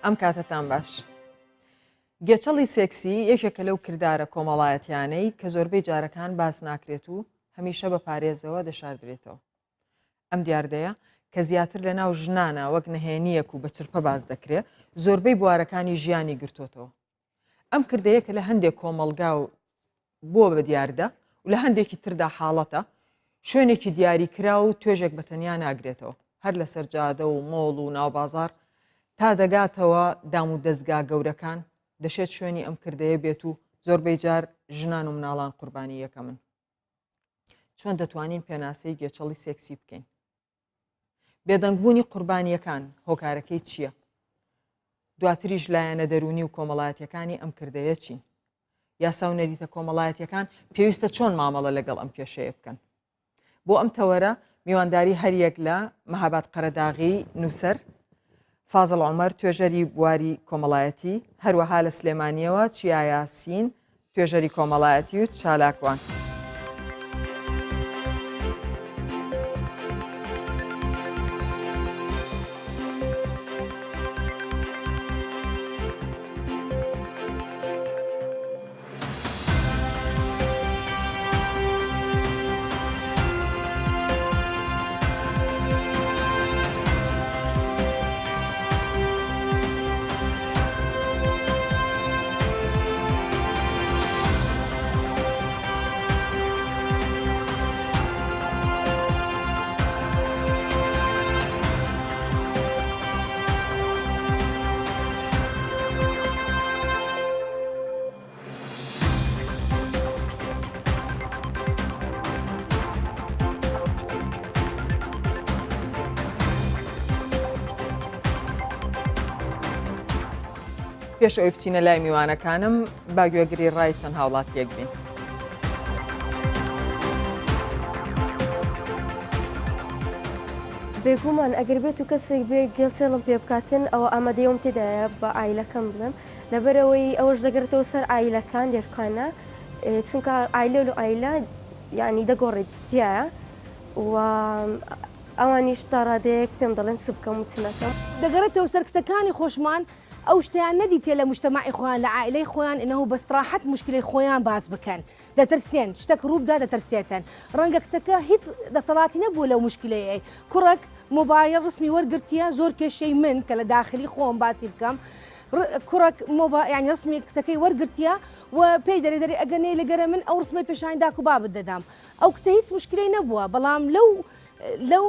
ئەم کاتتان باش. گێچەڵی سێکسی یەکێکە لەو کردارە کۆمەڵایەتیانەی کە زۆربەی جارەکان باس ناکرێت و هەمیشە بە پارێزەوە دەشاردرێتەوە. ئەم دیاردەیە کە زیاتر لە ناو ژنانە وەک نهێنیەک و بە چرپە باز دەکرێت زۆربەی بوارەکانی ژیانی گرتوتەوە. ئەم کردەیە کە لە هەندێک کۆمەلگا و بۆ بە دیاردە و لە هەندێکی تردا حاڵەتە شوێنێکی دیاریکرا و توێژێک بە تەنیا ناگرێتەوە هەر لە سەرجادە و مۆڵ و ناوبازار تا دەگاتەوە دام و دەستگا گەورەکان دەشێت شوێنی ئەم کردەیە بێت و زۆربەی جار ژنان و مناڵان قوربانی یەکە من. چۆن دەتوانین پێناسەی گێچەڵی سێکسی بکەین؟ بێدەنگبوونی قوربانیەکان هۆکارەکەی چییە؟ دواتریش لایەنە دەرونی و کۆمەڵایەتیەکانی ئەم کردەیە چین؟ یاسا و نەریتە کۆمەڵایەتیەکان پێویستە چۆن مامەڵە لەگەڵ ئەم کێشەیە بکەن؟ بۆ ئەم تەوەرە میوانداری هەریەک لە مەهاباد قەرەداغی نووسەر، فازڵ عومەر توێژەری بواری کۆمەڵایەتی، هەروەها لە سلێمانیەوە چیا یاسین توێژەری کۆمەڵایەتی و چالاکوان. پێش ئەوی بچینە لای میوانەکانم با گوێگری ڕای چەند هاوڵاتیەک بین. بێگومان ئەگەر بێت و کەسێک بێ گێڵچێڵم پێ بکاتن ئەوە ئامادەیەوم تێدایە بە ئایلەکەم بڵم لەبەرەوەی ئەوەش دەگرێتەوە سەر ئایلەکان دێرکانە چونکە ئایلە و ئایلە یعنی دەگۆڕێت دیایە و ئەوانیش تا ڕادەیەک پێم دەڵێن چ بکەم و چ نەکەم. دەگەڕێتەوە سەر کچەکانی خۆشمان ئەو شتیان نەدیتێ لە مجتەماعی خۆیان لە عائلەی خۆیان ئینەهو بەستراحەت مشکلەی خۆیان باز بکەن دەترسێن شتێک ڕووبدا دەترسێتن ڕەنگە کچەکە هیچ دەسەڵاتی نەبووە لەو مشکلەیە کوڕک مۆبایل ڕسمی وەرگرتیە زۆر کێشەی من کە لە داخلی خۆم باسی بکەم کوڕک یعنی ڕسمی کچەکەی وەرگرتیە و پێی دەرێ ئەگەنەی لەگەرە من ئەو ڕسمی پێشانی داک و بابت دەدام ئەو کچە هیچ مشکلەی نەبووە بەڵام لەو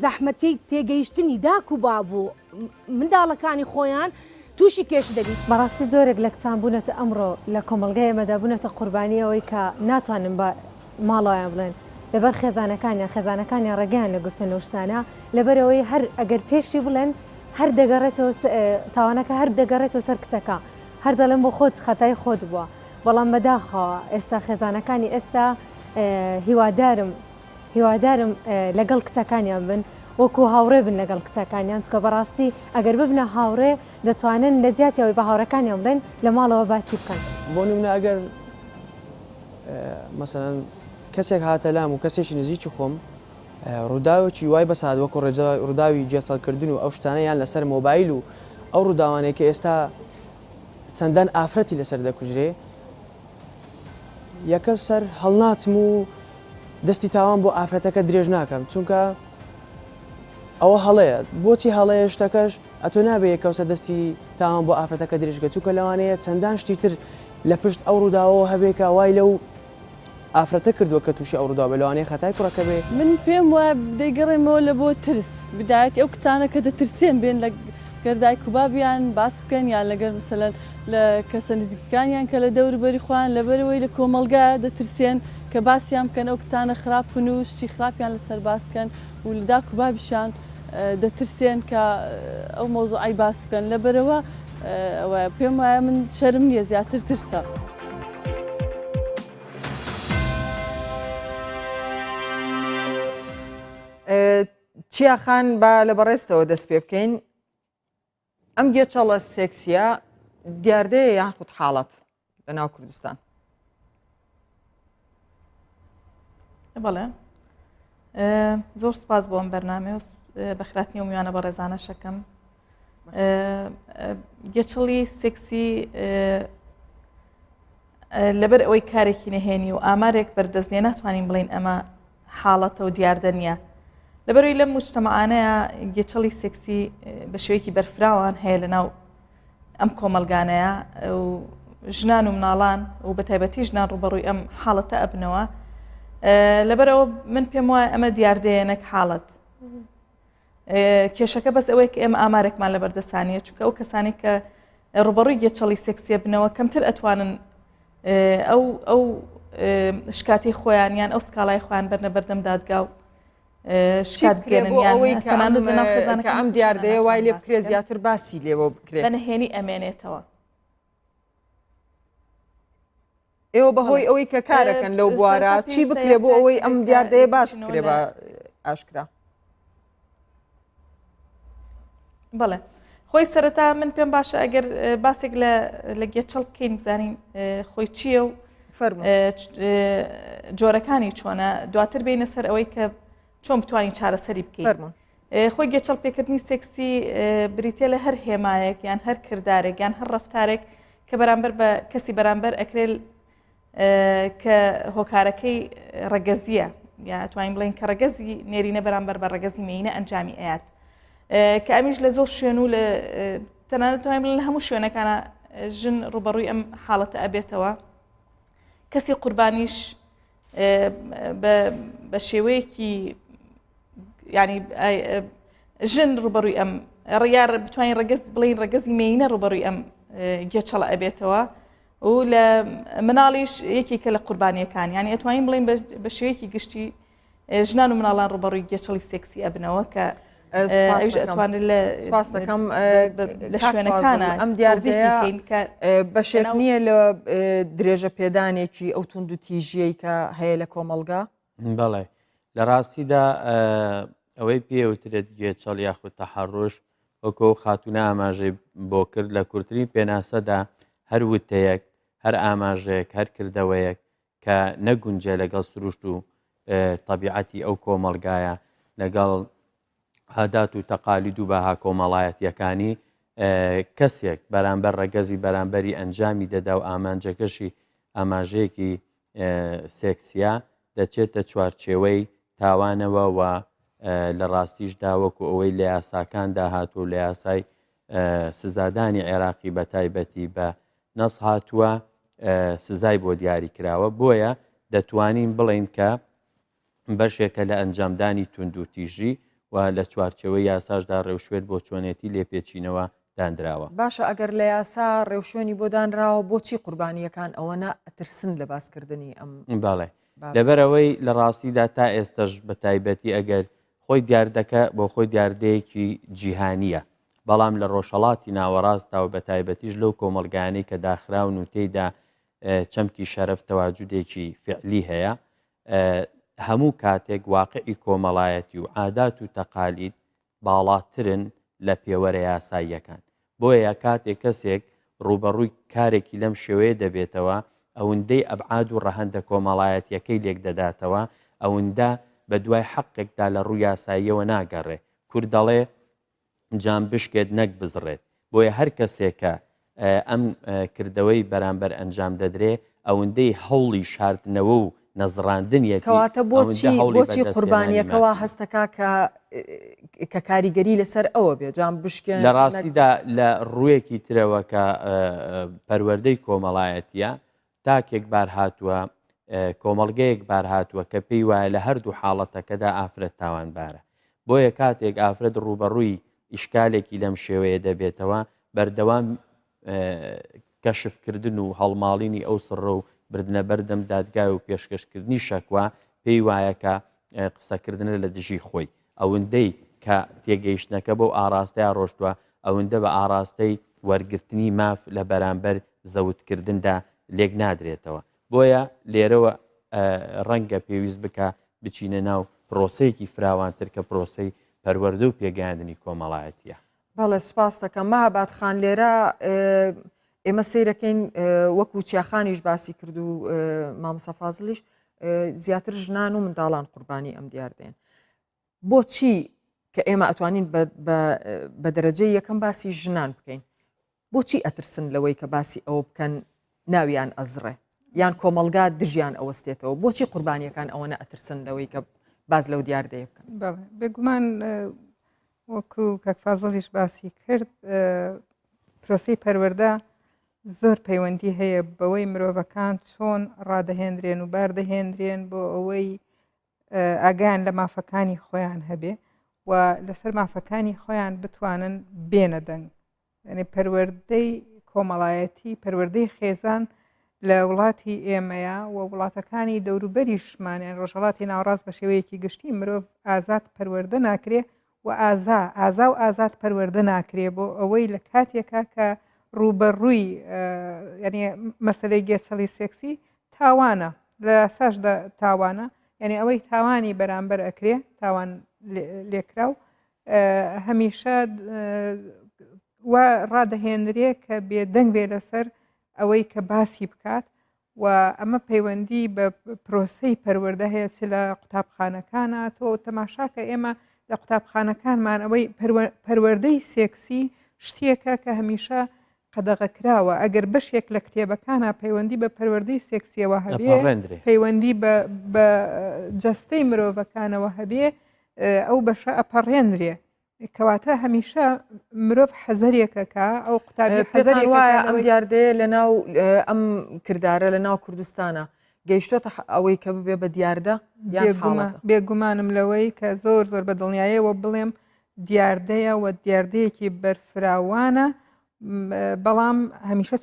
زەحمەتی تێگەیشتنی داک و بابوو منداڵەکانی خۆیان تووشی کێش دەبیت. بەڕاستی زۆرێک لە کچان بوونەتە ئەمڕۆ لە کۆمەڵگەی ئەمەدا بوونەتە قوربانیەوەی کە ناتوانن بە ماڵەوەیان بڵێن لەبەر خێزانەکانیان ڕێگەیان لە گرتن و شتانە لەبەرەوەی هەر ئەگەر پێشی بڵێن هەر دەگەڕێتەوە تاوانەکە هەر دەگەڕێتەوە سەر کچەکە هەر دەڵێن بۆ خۆت خەتای خۆت بووە بەڵام بەداخەوە ئێستا خێزانەکانی ئێستا هیوادارم لەگەڵ کچەکانیان بن وەکو هاوڕێ بن لەگەڵ کچەکانیان چکە بەڕاستی ئەگەر ببنە هاوڕێ دەتوانن لە جیاتیەوەی بە هاوڕەکانیان بڵێن لە ماڵەوە باسی بکەن. بۆ نمونە ئەگەر مەسەڵەن کەسێک هاتە لام و کەسێکی نزیکی خۆم ڕووداوێکی وای بەسات وەکو ڕووداوی جێسەڵکردن و ئەو شتانەیان لەسەر مۆبایل و ئەو ڕووداوانەیە کە ئێستا چەندان ئافرەتی لەسەر دەکوژرێ یەکە سەر هەڵناچم و دەستی تاوان بۆ ئافرەتەکە درێژ ناکەم چونکە ئەوە هەڵەیە بۆچی هەڵەیە شتەکەش ئەتۆ نابێ یەکەوسە دەستی تاوان بۆ ئافرەتەکە درێژگە چونکە لەوانەیە چەندان شتی تر لە پشت ئەو ڕووداوەوە هەبێکە وای لەو ئافرەتە کردووە کە تووشی ئەو ڕوودا بە لەوانەیە خەتای کوڕەکە بێ. من پێم وایە دەیگەڕێمەوە لە بۆ ترس بدایەتی ئەو کچانە کە دەترسێن بێن لە گەردای کوبابیان باس بکەن یان لەگەر مثلەن لە کەسە نزیکەکانیان کە لە دەوروبەری خۆیان لەبەرەوەی لە کۆمەڵگا دەترسێن کە باسییان بکەن ئەو کچانە خراپن و شتی خراپیان لەسەر باسکەن و لەدا کوبابیشان دەترسێن کە ئەو مۆزوعی باس بکەن لەبەرەوە پێم وایە من شەرم نییە زیاتر ترسە. چیاخان با لە بەڕێستەوە دەست پێ بکەین ئەم گێچەڵە سێکسیە دیاردەیە یان خود حاڵەت لە ناو کوردستان؟ بەڵێ زۆر سپاس بۆ ئەم بەرنامە و بەخراتنی و میوانە بە ڕێزانە شەکەم گەچڵی سێکسی لەبەر ئەوەی کارێکی نەهێنی و ئامارێک بەردەستنیە ناتوانین بڵین ئەمە حاڵەتە و دیاردە نییە. لەبەرەوەی لەم مجتەمەعانەیە گێچەڵی سێکسی بە شێوەیەکی بەرفراوان هەیە لەناو ئەم کۆمەلگانەیە و ژنان و مناڵان و بە تایبەتی ژنان ڕوبەڕووی ئەم حاڵەتە ئەبنەوە. لەبەرەوە من پێم وایە ئەمە دیاردەیەنێک حاڵەت. کێشەکە بەس ئەوەیە کە ئێمە ئامارێکمان لەبەردەستانیە چونکە ئەو کەسانی کە ڕوبەڕووی گێچەڵی سێکسیە بنەوە کەمتر ئەتوانن ئەو شکاتی خۆیان یان ئەو سکاڵای خۆیان بەرنە بەردەم دادگا و شکات بگێنن کە ئەم دیاردەیە وای لێ بکرێ زیاتر باسی لێەوە بکرێت بەنهێنی ئەمێنێتەوە. ئێوە بەهۆی ئەوەی کە کارەکەن لەو بوارە چی بکرێ بۆ ئەوەی ئەم دیاردەیە باس بکرێ بە ئاشکرا؟ بەڵێ خۆی سەرەتا من پێم باشە ئەگەر باسێک لە گێچەڵ بکەین بزانین خۆی چییە و جۆرەکانی چۆنە دواتر بینە سەر ئەوەی کە چۆن بتوانین چارەسەری بکەین. خۆی گێچەڵ پێکردنی سێکسی بریتێ لە هەر هێمایەک یان هەر کردارێک یان هەر ڕەفتارێک کە بەرامبەر بە کەسی بەرامبەر ئەکرێت کە هۆکارەکەی ڕەگەزیە یا توانین بڵین کە ڕەگەزی نێرینە بەرامبەر بە ڕەگەزی مێینە ئەنجامی ئەیات کە ئەمیش لە زۆر شوێن و لە تەنانەت توانین بڵین لە هەموو شوێنەکانە ژن ڕوبەڕووی ئەم حاڵەتە ئەبێتەوە. کەسی قوربانیش بە شێوەیەکی ینی ژن ڕوبەڕووی ئەم ڕیار بتوانین ڕەگەز بڵین ڕەگەزی مێینە ڕوبەڕووی ئەم گێچەڵە ئەبێتەوە و لە مناڵیش یەکێکە لە قوربانیەکان یانی ئەتوانین بڵین بە شێوەیەکی گشتی ژنان و مناڵان ڕوبەڕووی گێچەڵی سێکسی ئەبنەوە کە سپاس دەکەم لە شوێنەکانە ئەم دیاردەیە بەشێک نییە لە درێژە پێدانێکی ئەو تونند و تیژیەی کە هەیە لە کۆمەلگا؟ بەڵێ لە ڕاستیدا ئەوەی پێوترێت گوێچەڵ یاخود تەحەڕۆژ وەکۆ خاتونە ئاماژەی بۆ کرد لە کورتترین پێناسەدا هەر وتەیەک هەر ئاماژەیەک هەر کردەوەیەک کە نەگونجێ لەگەڵ سروشت و طبیعەتی ئەو کۆمەلگایە لەگەڵ عادات و تەقالید و بەها کۆمەڵایەتیەکانی کەسێک بەرامبەر ڕەگەزی بەرامبەری ئەنجامی دەدا و ئامانجەکەشی ئاماژەیەکی سێکسیا دەچێتە چوارچێوەی تاوانەوە و لە ڕاستیشدا وەکو ئەوەی لە یاساکان داهاتوو لە یاسای سزادانی عێراقی بە تایبەتی بە نەس هاتووە سزای بۆ دیاری کراوە بۆیە دەتوانین بڵین کە بەشێکە لە ئەنجامدانی تونند و تیژی و لە چوارچەوەی یاساشدا ڕێوشێت بۆ چۆنێتی لێپێچینەوە دانراوە. باشە ئەگەر لە یاسا ڕێوشێنی بۆ دانراوە بۆچی قوربانیەکان ئەوەنە ئەترسن لە باسکردنی ئەم باڵێ لەبەرەوەی لە ڕاستیدا تا ئێستش بە تایبەتی ئەگەر خۆی دیاردەکە بۆ خۆی دیاردەیەکی جیهانیە بەڵام لە ڕۆژهەڵاتی ناوەڕاستدا و بە تایبەتیش لەو کۆمەلگانەی کە داخراون و تێیدا چەمکی شەرەف تەواجودێکی فعلی هەیە هەموو کاتێک واقعی کۆمەڵایەتی و عادات و تەقالید باڵاترن لە پێوەرە یاساییەکان بۆیە کاتێک کەسێک ڕوبەڕووی کارێکی لەم شێوەیە دەبێتەوە ئەوەندەی ئەبعاد و ڕەهەندە کۆمەڵایەتیەکەی لێک دەداتەوە ئەوەندە بە دوای حەقێکدا لە ڕووی یاساییەوە ناگەڕێ کورد دەڵێ جام بشکێت نەک بزڕێت بۆیە هەر کەسێکە ئەم کردەوەی بەرامبەر ئەنجام دەدرێ ئەوەندەی هەوڵی شاردنەوە و نەزڕاندنیە کەواتە بۆچی قوربانیەکەەوە هەستەکە کە کاریگەری لەسەر ئەوە بێ جام بشکێن لە ڕاستیدا لە ڕوویەکی ترەوە کە پەروەردەی کۆمەڵایەتیە تاکێک بار هاتووە کۆمەڵگەیەک بار هاتووە کە پێی وایە لە هەردوو حاڵەتەکەدا ئافرەت تاوانبارە بۆیە کاتێک ئافرەت ڕوبەڕووی ئیشکالێکی لەم شێوەیە دەبێتەوە بەردەوام کەشفکردن و هەڵماڵینی ئەو سڕە و بردنە بەردەم دادگای و پێشکەشکردنی شەکوە پێی وایەکە قسەکردنە لە دژی خۆی ئەوەندەی کە تێگەیشتنەکە بۆ ئاراستەیە ڕۆشتووە ئەوەندە بە ئاراستەی وەرگرتنی ماف لە بەرامبەر زەوتکردندا لێک نادرێتەوە بۆیە لێرەوە ڕەنگە پێویست بکە بچینە ناو پرۆسەیەکی فراوانتر کە پرۆسەی پەروەردە و پێگەیاندنی کۆمەڵایەتیە. بەڵێ سپاس دەکەم مەهاباد خان لێرە ئێمە سیرەکەین وەکو چیاخانیش باسی کرد و مامۆستا فازڵیش زیاتر ژنان و منداڵان قوربانی ئەم دیاردێن بۆچی کە ئێمە ئەتوانین بە دەرەجەی یەکەم باسی ژنان بکەین بۆچی ئەترسن لەوەی کە باسی ئەوە بکەن ناویان ئەزڕێ یان کۆمەلگا دژیان ئەوەستێتەوە بۆچی قوربانیەکان ئەوەنە ئەترسن لەوەی کە باز لەو دیاردەیە بکەن بێگومان وەکو کەکفازڵیش باسی کرد پرۆسی پەروەردە زۆر پەیوەندی هەیە بەوەی مرۆڤەکان چۆن ڕادەهێنرێن و باردەهێنرێن بۆ ئەوەی ئاگیان لە مافەکانی خۆیان هەبێ و لەسەر مافەکانی خۆیان بتوانن بێنە دەنگ یعنی پەروەردەی کۆمەڵایەتی پەروەردەی خێزان لە وڵاتی ئێمەیە و وڵاتەکانی دەوروبەریشمانیان ڕۆژهڵاتی ناوڕاست بە شێوەیەکی گشتی مرۆڤ ئازاد پەروەردە ناکرێ و ئازا و ئازاد پەروەردە ناکرێ بۆ ئەوەی لە کاتێکە کە ڕوبەڕووی ینی مەسلەی گێچەڵی سێکسی تاوانە لە ساشدا تاوانە یعنی ئەوەی تاوانی بەرامبەر ئەکرێ تاوان لێکراو هەمیشە وە ڕادەهێنرێ کە بێدەنگ بێ لەسەر ئەوەی کە باسی بکات و ئەمە پەیوەندی بە پرۆسەی پەروەردە هەیە چ لە قوتابخانەکانە تۆ تەماشاکە ئێمە لە قوتابخانەکانمان ئەوەی پەروەردەی سێکسی شتێکە کە هەمیشە قەدەغەکراوە ئەگەر بەشێک لە کتێبەکانە پەیوەندی بە پەروەردەی سێکسیەوە هەبێ پەیوەندی بە جەستەی مرۆڤەکانەوە هەبێ ئەو بەشە ئەپەڕێنرێ کەواتە هەمیشە مرۆڤ حەزەرێکەکە ئەو قوتابی حەزەرێک وایە ئەم دیاردەیە لە ناو ئەم کردارە لە ناو کوردستانە گەیشتۆتە ئەوەی کە ببێ بە دیاردە بێگومانم لەوەی کە زۆر بە دڵنیاییەوە بڵێم دیاردەیە و دیاردەیەکی بەرفراوانە بەڵام هەمیشە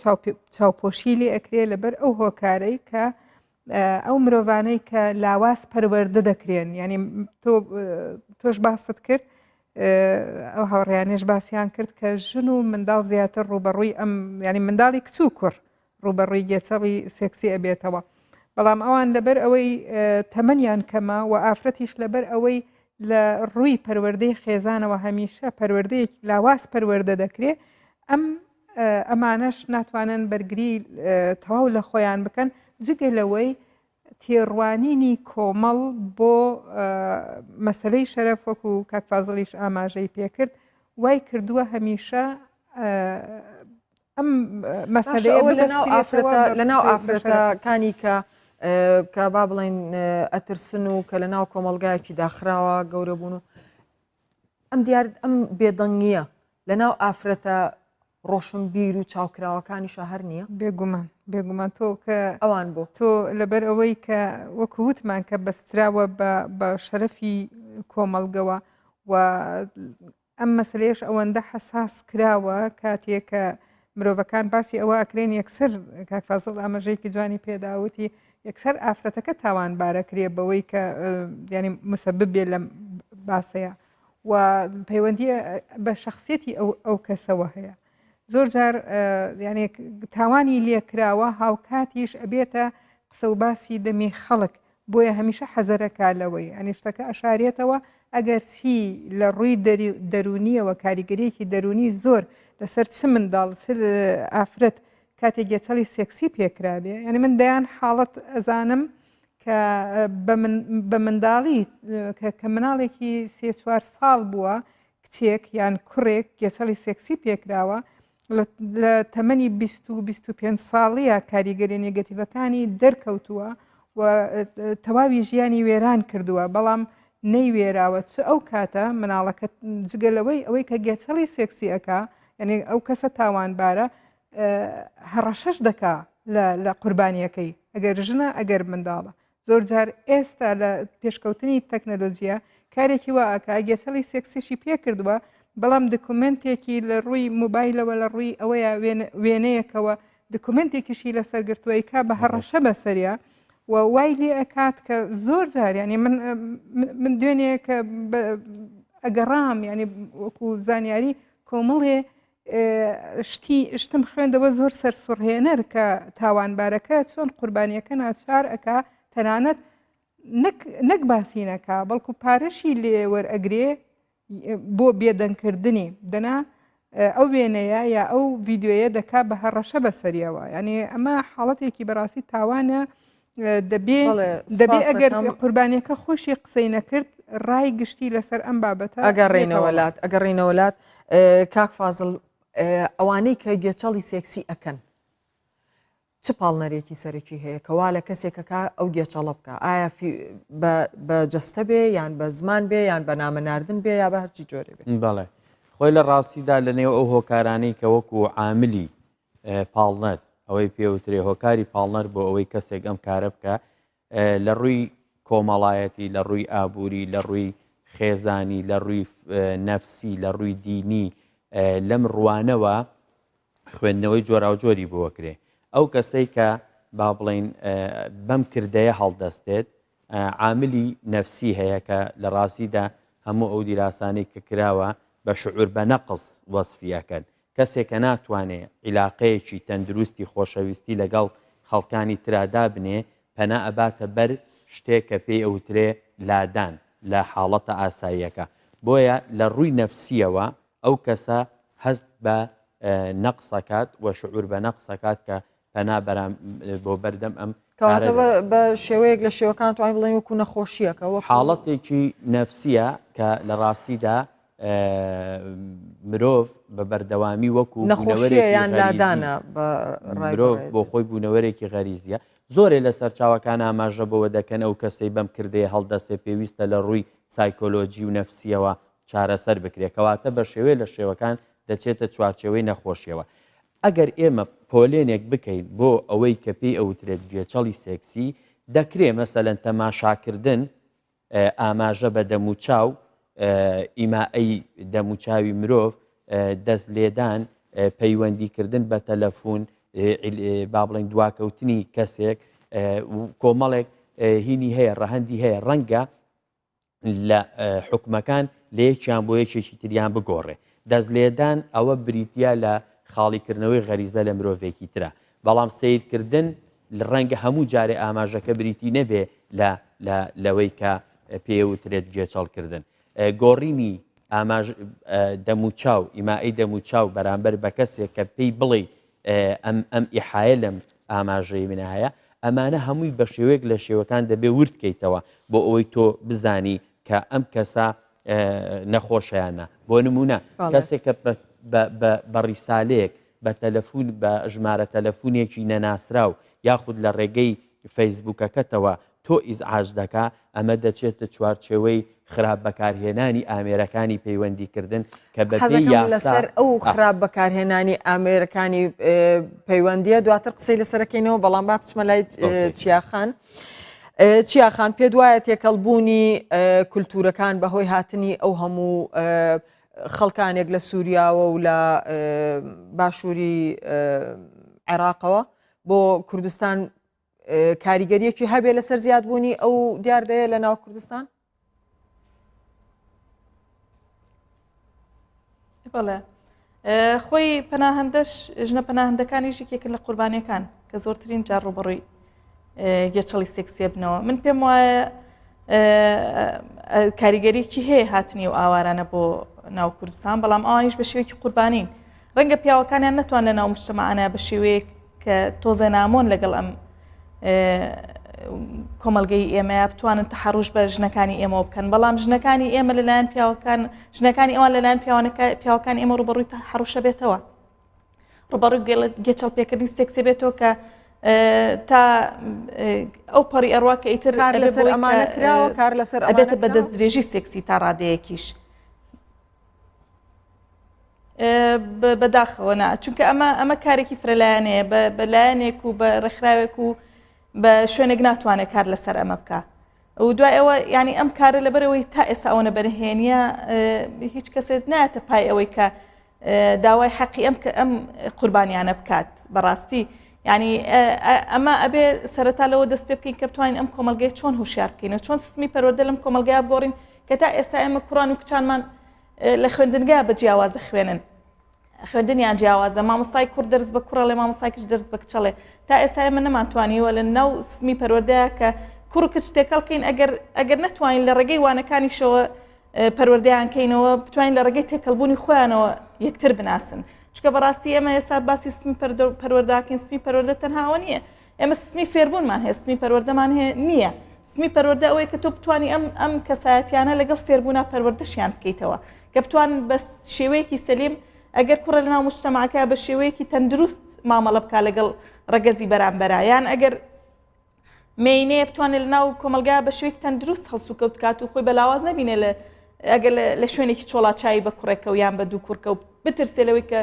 چاوپۆشی لێ ئەکرێ لەبەر ئەو هۆکارەی کە ئەو مرۆڤانەی کە لاواز پەروەردە دەکرێن ینی تۆش باست کرد ئەو هاوڕێیانێش باسییان کرد کە ژن و منداڵ زیاتر ڕوبەڕووی ئەم ینی منداڵی کچوو کوڕ ڕوبەڕووی گێچەڵی سێکسی ئەبێتەوە بەڵام ئەوان لەبەر ئەوەی تەمەنیان کەمە و ئافرەتیش لەبەر ئەوەی لە ڕووی پەروەردەی خێزانەوە هەمیشە پەروەردەیەک لاواز پەروەردە دەکرێت ئەمانەش ناتوانن بەرگری تەواو لە خۆیان بکەن جگە لەوەی تێڕوانینی کۆمەڵ بۆ مەسلەی شەرەف وەکو کاکفازڵیش ئاماژەی پێکرد وای کردووە هەمیشە ئەم مەسلەیە لە ناو ئافرەتەکانی کە با بڵێن ئەترسن و کە لە ناو کۆمەلگایەکی داخراوە گەورە بوون و ئەم بێدەنگیە لە ناو ئافرەتە ڕۆشن بیر و چاوکراوەکانیشە هەر نییە بێگومان تۆ کە ئەوان بۆ تۆ لەبەر ئەوەی کە وەکو وتمان کە بەستراوە بە شەرەفی کۆمەلگەوە و ئەم مەسلەیەش ئەوەندە حەساس کراوە کاتێکە مرۆڤەکان باسی ئەوە ئەکرێن یەکسەر کاکفازڵ ئاماژەیەکی جوانی پێداوتی یەکسەر ئافرەتەکە تاوانبارەکرێ بەوەی کە ینی مسەبب بێ لەم باسەیە و پەیوەندی بە شخصیەتی ئەو کەسەوە هەیە زۆر جار ینی تاوانی لێکراوە هاوکاتیش ئەبێتە قسە و باسی دەمی خەڵک بۆیە هەمیشە حەزەرەکە لەوەی ئەنی شتەکە ئەشارێتەوە ئەگەر چی لە ڕووی دەرونیەوە کاریگەریەکی دەرونی زۆر لەسەر چ منداڵ چ ئافرەت کاتێک گێچەڵی سێکسی پێکرابێ ینی من دەیان حاڵەت ئەزانم کە بە منداڵی کە مناڵێکی 3-4 ساڵ بووە کچێک یان کوڕێک گێچەڵی سێکسی پێکراوە لە تەمەنی 20-25 ساڵیە کاریگەری نێگەتیڤەکانی دەرکەوتووە و تەواوی ژیانی وێران کردووە بەڵام نەیوێراوە چ ئەو کاتە مناڵەکە جگەلەوەی ئەوەی کە گێچەڵی سێکسی ئەکا یعنی ئەو کەسە تاوانبارە هەڕەشەش دەکا لە قوربانیەکەی ئەگەر ژنە ئەگەر منداڵە زۆر جار ئێستا لە پێشکەوتنی تەکنەلۆژیە کارێکی وا ئەکا گێچەڵی سێکسیشی پێکردووە بەڵام دکومنتێکی لە ڕووی موبایلەوە لە ڕووی ئەوەیە وێنەیەکەوە دکومنتێکیشی لە سەرگرتووەی کا بە هەڕەشە بەسەریە و وای لێ ئەکات کە زۆر جاریانی من دوێنێ کە ئەگەڕام ینی وەکو زانیاری کۆمەڵێ شتم خوێندەوە زۆر سەرسوڕهێنەر کە تاوانبارەکە چۆن قوربانیەکە ناچار ئەکا تەنانەت نەک باسیینەکە بەڵکو پارەشی لێ وەرئەگرێ بۆ بێدەنگکردنی دەنا ئەو وێنەیە یا ئەو ڤیددیوەیە دەکا بە هەڕەشە بەسەریەوە ینی ئەمە حاڵەتێکی بەڕاستی تاوانە دەبێ ئەگەر قوربانیەکە خۆشی قسەی نەکرد ڕای گشتی لەسەر ئەم بابەتە ئەگەڕێنەوەلات کاک فازڵ ئەوانەی کە گێچەڵی سێکسی ئەکەن چ پاڵنەرێکی سەرەکی هەیە کەوا لە کەسێکەکە ئەو گێچەڵە بکە ئایا بە جەستە بێ یان بە زمان بێ یان بە نامەناردن بێ یا بە هەرچی جۆرە بێ بەڵێ خۆی لە ڕاستیدا لەنێو ئەو هۆکارانەی کە وەکو عاملی پاڵنەر ئەوەی پێوترێ هۆکاری پاڵنەر بۆ ئەوەی کەسێک ئەم کارە بکە لە ڕووی کۆمەڵایەتی لە ڕووی ئابووری لە ڕووی خێزانی لە ڕووی نەفسی لە ڕووی دینی لەم ڕوانەوە خوێندنەوەی جۆرا و جۆری بووەکرێ ئەو کەسەی کە با بڵین بەم کردەیە هەڵدەستێت عاملی نەفسی هەیە کە لە ڕاستیدا هەموو ئەو دیراسانەی کە کراوە بە شعور بە نەقص وەسفیەکەن کەسێک کە ناتوانێت عیلاقەیەکی تەندروستی خۆشەویستی لەگەڵ خەڵکانی ترادا بنێ پەنا ئەباتە بەر شتێک کە پێی ئەوترێ لادان لە حاڵەتە ئاساییەکە بۆیە لە ڕووی نەفسیەوە ئەو کەسە هەست بە نەقسەکات و شعور بە نەقسەکات کە پەنا بۆ بەردەم ئەم بە شێوەیەک لە شێوەکان توانین بڵێن وەکو نەخۆشیەکە حاڵەتێکی نەفسیە کە لە ڕاستیدا مرۆڤ بە بەردەوامی وەکو نەخۆشییان لادانە مرۆڤ بۆ خۆی بوونەوەرێکی غەریزیە زۆرێ لە سەرچاوەکان ئاماژە بەوە دەکەن ئەو کەسەی بەم کردەیە هەڵدەستێ پێویستە لە ڕووی سایکۆلۆجی و نەفسیەوە چارەسەر بکرێت کەواتە بە شێوەیە لە شێوەکان دەچێتە چوارچێوەی نەخۆشیەوە ئەگەر ئێمە پۆلێنێک بکەین بۆ ئەوەی کە پێی ئەوترێت گێچەڵی سێکسی دەکرێت مەسەلەن تەماشاکردن ئاماژە بە دەموچاو ئیمائەی دەموچاوی مرۆڤ دەست لێدان پەیوەندیکردن بە تەلەفۆن با بڵین دواکەوتنی کەسێک کۆمەڵێک هینی هەیە ڕەهەندی هەیە ڕەنگە لە حکومەکان لە یەکیان بۆ یەکێکی تریان بگۆڕێ دەست لێدان ئەوە بریتیا لە خاڵیکردنەوەی غەریزە لە مرۆڤێکی ترە بەڵام سیرکردن ڕەنگە هەموو جارێ ئاماژەکە بریتی نەبێ لەوەی کە پێوترێت گێچەڵکردن گۆڕینی دەموچاو ئیمائەی دەموچاو بەرامبەر بە کەسێک کە پێی بڵێ ئەم ئیحایە لەم ئاماژەی منە هەیە ئەمانە هەمووی بە شێوەیەک لە شێوەکان دەبێ وردکەیتەوە بۆ ئەوەی تۆ بزانی کە ئەم کەسە نەخۆشیانە بۆ نمونە کەسێک کە بە ڕیسالەیەک بە تەلەفۆن بە ژمارە تەلەفۆنێکی نەناسراو یاخود لە ڕێگەی فەیسبوکەکەتەوە تۆ ئیزعاج دەکا ئەمە دەچێتە چوارچێوەی خراپ بەکارهێنانی ئامێرەکانی پەیوەندیکردن کە بەپێی یاسا لەسەر ئەو خراپ بەکارهێنانی ئامێرەکانی پەیوەندیە دواتر قسەی لەسەرەکەینەوە بەڵام با بچمە لای چیاخان چیاخان پێ دوایە تێکەڵبوونی کولتورەکان بەهۆی هاتنی ئەو هەموو خەڵکانێک لە سووریاوە و لە باشووری عێراقەوە بۆ کوردستان کاریگەریەکی هەبێ لەسەر زیادبوونی ئەو دیاردەیە لە ناو کوردستان؟ بەڵێ خۆی پەناهەندەش ژنە پەناهەندەکانی ژێکێکن لە قوربانیەکان کە زۆرترین جار ڕوبەڕووی گێچەڵی سێکسیە بنەوە من پێم وایە کاریگەریەکی هەیە هاتنی و ئاوارانە بۆ ناو کوردستان بەڵام ئەوانیش بە شێوەیەکی قوربانین ڕەنگە پیاوەکانیان نەتوان لە ناو مجتەمەعانە بە شێوەیەک کە تۆزە نامۆن لەگەڵ ئەم کۆمەلگەی ئێمەیە بتوانن تەحەڕوش بە ژنەکانی ئێمە بکەن بەڵام ژنەکانی ئێمە لەلایەن پیاوەکان ژنەکانی ئەوان لەلایەن پیاوەکان ئێمە ڕوبەڕووی تەحەڕوشە بێتەوە ڕوبەڕووی گێچەڵ پێکردنی سێکسێ بێتەوە کە تا ئەو پەڕی ئەڕوا کە ئیتر کار لەسەر ئەمانە کراوە کار لەسەر ئەبێتە بە دەست درێژی سێکسی تا ڕادەیەکیش بەداخەوە نا چونکە ئەمە کارێکی فرەلایەنەیە بەلایەنێک و بە ڕێکخراوێک و بە شوێنێک ناتوانێت کار لەسەر ئەمە بکە و دوای ئەوە ینی ئەم کارە لەبەرەوەی تا ئێستا ئەوە بەرهێنیە هیچ کەسێت نایەتە پای ئەوەی کە داوای حەقی ئەم قوربانیانە بکات بەڕاستی ینی ئەمە ئەبێ سەرەتا لەوە دەست پێ بکەین کە بتوانین ئەم کۆمەلگەی چۆن هوشیار بکەینەوە چۆن سیستمی پەروەردە لەم کۆمەلگەیە بگۆڕین کە تا ئێستا ئێمە کوڕان و کچانمان لە خوێندنگا بە جیاوازە خوێنن خوێندنیان جیاوازە مامۆستای کورد دەرس بە کوڕەڵێ مامۆستایکیش دەرس بە کچەڵێ تا ئێستا ئێمە نەمانتوانیوە لە ناو سیستمی پەروەردەیە کە کوڕ و کچ تێکەڵ بکەین ئەگەر نەتوانین لە ڕێگەی وانەکانیشەوە پەروەردەیان کەینەوە بتوانین لە ڕێگەی تێکەڵبوونی خۆیانەوە یەکتر بناسن چکە بەڕاستی ئێمە ئێستا باسی سیستمی پەروەردەکەین سیستمی پەروەردە تەنها ئەوە نییە ئێمە سمی فێربوونمان هەیە سمی پەروەردەمان هەیە نییە سمی پەروەردە ئەوەیە کە تۆ بتوانانی ئەم کەسایەتیانە لەگەڵ فێربوونا پەروەردەشیان بکەیتەوە کە بتوان بە شێوەیەکی سەلیم ئەگەر کوڕە لەناو مجتەماعەکە بە شێوەیەکی تەندروست مامەڵە بکا لەگەڵ ڕەگەزی بەرامبەرە یان ئەگەر مینەیە بتوانێت لە ناو کۆمەلگا بە شوێک تەندروست هەڵسو کەوت کات و خۆی بەلاواز نبینێ ئەگەر لە شوێنێکی چۆڵاچایی بە کوڕێکە و یان بە دوو کوورکە و بترسێ لەوەی کە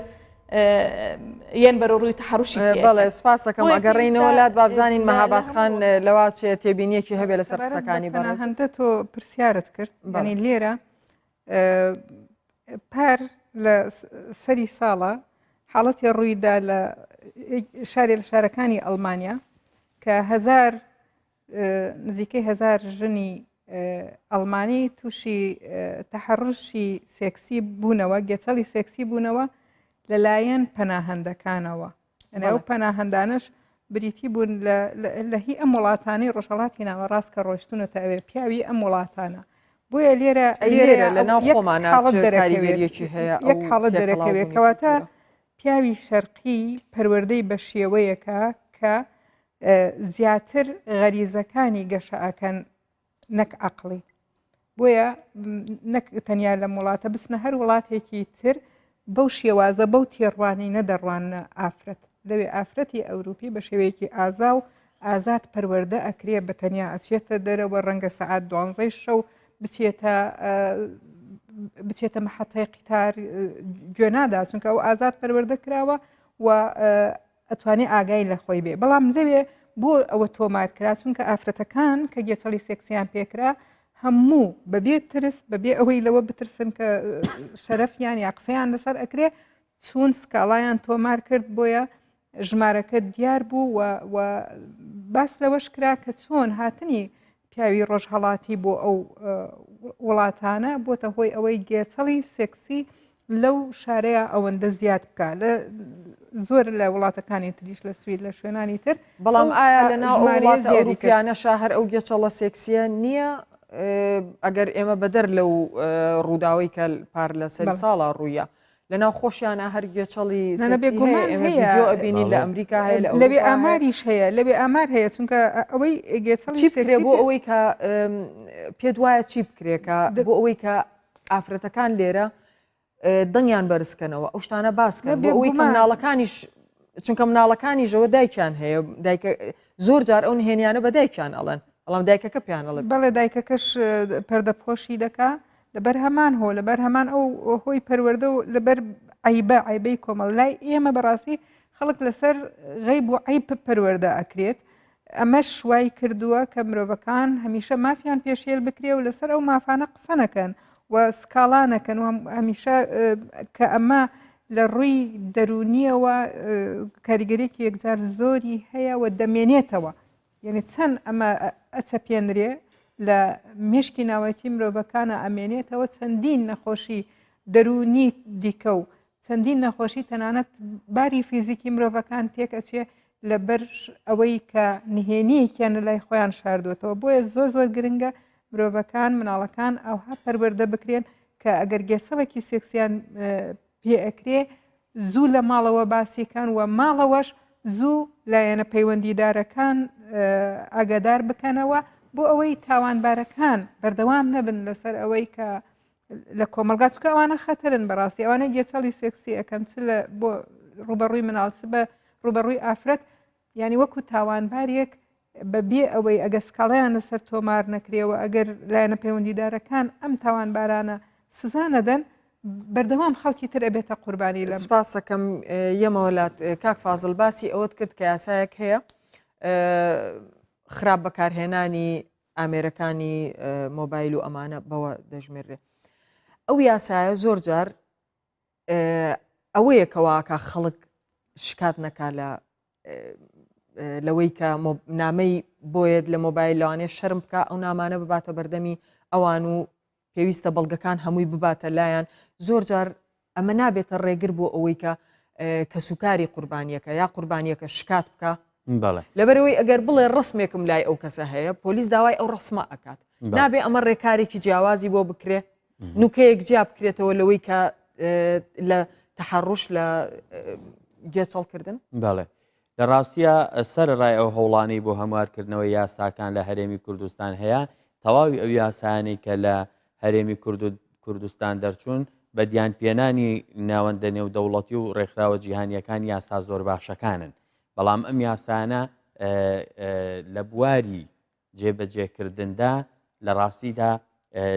یەن بەرە ڕووی تەحەڕوشی بەڵێ سپاس دەکەم ئەگەڕێینەوە لات بابزانین مەهاباد خان لەوا چێ تێبینیەکی هەبێ لەسەر قسەکانی بەڕێز هەندە تۆ پرسیارت کرد بەنی لێرە پار لە سەری ساڵە حاڵەتی ڕوویدا لە شارێ لە شارەکانی ئەڵمانیا کە نزیکەی 1000 ژنی ئەڵمانی تووشی تەحەڕشی سێکسی بوونەوە گێچەڵی سێکسی بوونەوە لەلایەن پەناهەندەکانەوە ئەو پەناهەندانش بریتی بوون لە هی ئەم وڵاتانی ڕۆژهەڵاتی ناوەڕاست کە ڕۆشتونەتە ئەوێ پیاوی ئەم وڵاتانە بۆیە لێرە لە ناو خۆمانە کاریگەریەکی هەیە یەک حاڵەت دەرەکەوێت کەواتە پیاوی شەرقی پەروەردەی بە شێوەیەکە کە زیاتر غەریزەکانی گەشەکەن نەک عەقڵی بۆیە نەک تەنیا لە وڵاتە بچنە هەر وڵاتێکی تر بەو شێوازە بەو تێڕوانی نەدەڕوانە ئافرەت لەوێ ئافرەتی ئەوروپی بە شێوەیەکی ئازا و ئازاد پەروەردە ئەکرێ بە تەنیا ئەچێتە دەرەوە ڕەنگە سەعات 12 شەو بچێتە مەحەتەی قیتار گوێنادا چونکە ئەو ئازاد پەروەردە کراوە و ئەتوانێت ئاگای لە خۆی بێ بەڵام لەوێ بۆ ئەوە تۆمارکرا چونکە ئافرەتەکان کە گێچەڵی سێکسیان پێکرا هەموو بەبێ ترس بەبێ ئەوەی لەوە بترسن کە شەرەفیان یا قسەیان لەسەر ئەکرێ چون سکاڵایان تۆمار کرد بۆیە ژمارەکە دیار بوو و باس لەوەش کرا کە چۆن هاتنی پیاوی ڕۆژهەڵاتی بۆ ئەو وڵاتانە بۆتە هۆی ئەوەی گێچەڵی سێکسی لەو شارەیە ئەوەندە زیاد بکە لە زۆر لە وڵاتەکانی تریش لە سوید لە شوێنانی تر بەڵام ئایا لەناو وڵاتە ئەوروپیانەشا هەر ئو گێچەڵە سێکسیە نییە ئەگەر ئێمە بەدەر لەو ڕووداوی کە پار لە سەر ساڵا ڕوویە لەناو خۆشیانە هەر گێچەڵی ڤیدیۆ ئەبینی لە ئەمریکا هەیە لەوێ ئاماریش هەیە لەوێ ئامار هەیە چونکە ئەوەی گێچەڵی بکرێ بۆ ئەوەی کە پێت وایە چی بکرێکە بۆ ئەوەی کە ئافرەتەکان لێرە دڵیان بەرزکەنەوە ئەو شتانە باسکەن بۆ ئەوەی کە مناڵەکانیش چونکە مناڵەکانیشەوە دایکیان هەیە زۆر جار ئەو نهێنیانە بە دایکیان ئەڵەن بەڵام دایکەکە پیانەڵێ بەڵێ دایکەکەش پەردەپۆشی دەکا لەبەر هەمان لەبەر هەمان ئەو هۆی پەروەردە و لەبەر عیبەی کۆمەڵ لای ئێمە بەڕاستی خەڵک لەسەر غەیب و عیب پەروەردە ئەکرێت ئەمەش وای کردووە کە مرۆڤەکان هەمیشە مافیان پێشێل بکرێ و لەسەر ئەو مافانە قسە نەکەن و سکاڵانەکەن و هەمیشە کە ئەمە لە ڕووی دەرونیەوە کاریگەرێکی یەکجار زۆری هەیە و دەمێنێتەوە یعنی چەند ئەمە ئەچەپێنرێ لە مێشکی ناوەکی مرۆڤەکانە ئەمێنێتەوە چەندین نەخۆشی دەرونی دیکە و چەندین نەخۆشی تەنانەت باری فیزیکی مرۆڤەکان تێکەچێ لەبەر ئەوەی کە نهێنیەکیان لە لای خۆیان شاردوێتەوە بۆیە زۆر گرنگە مرۆڤەکان مناڵەکان ئەوها پەروەردە بکرێن کە ئەگەر گێسەڵێکی سێکسیان پێ ئەکرێ زوو لە ماڵەوە باسیکان و ماڵەوەش زوو لایەنە پەیوەندیدارەکان ئاگادار بکەنەوە بۆ ئەوەی تاوانبارەکان بەردەوام نەبن لەسەر ئەوەی کە لە کۆمەلگا چکە ئەوانە خەتەرن بەڕاستی ئەوانە گێچەڵی سێکسی ئەەکەن چ لە بۆ ڕوبەڕووی مناڵچ بە ڕوبەڕووی ئافرەت ینی وەکو تاوانبارێک بەبێ ئەوەی ئەگە سکاڵیان لەسەر تۆمار نەکرێەوە ئەگەر لایەنە پەیوەندیدارەکان ئەم تاوانبارانە سزا نەدەن بەردەوام خەڵکی تر ئەبێتە قوربانی لە سپاس دەکەم یەمەوەلات کاک فازڵ باسی ئەوەت کرد کە یاسایەک هەیە خراپ بەکارهێنانی ئامێرەکانی مۆبایل و ئەمانە بەوە دەژمێرێ ئەو یاسایە زۆر جار ئەوەیەکەواکە خەڵک شکات نەکا لەوەی کە نامەی بۆیت لە مۆبایل لەوانێ شەرم بکە ئەو نامانە بباتە بەردەمی ئەوان و پێویستە بەڵگەکان هەمووی بباتە لایەن زۆر جار ئەمە نابێتە ڕێگر بۆ ئەوەی کە سوکاری قوربانیەکە یا قوربانیەکە شکات بکە لەبەرەوەی ئەگەر بڵێ ڕسمێکم لای ئەو کەسە هەیە پۆلیس داوای ئەو ڕسمە ئەکات نابێ ئەمە ڕێکارێکی جیاوازی بۆ بکرێ نوکەیەک جیا بکرێتەوە لەوەی کە لە تەحەڕوش لە گێچەڵکردن بەڵێ لە ڕاستیە سەرڕای ئەو هەوڵانەی بۆ هەموارکردنەوەی یاساکان لە هەرێمی کوردستان هەیە تەواوی ئەو یاسایانەی کە لە هەرێمی کوردستان دەرچوون بە دیانپێنانی ناوەندە نێودەوڵەتی و ڕێکخراوە جیهانیەکان یاسا زۆر باشەکانن بەڵام ئەم یاسانە لە بواری جێبەجێکردندا لە ڕاستیدا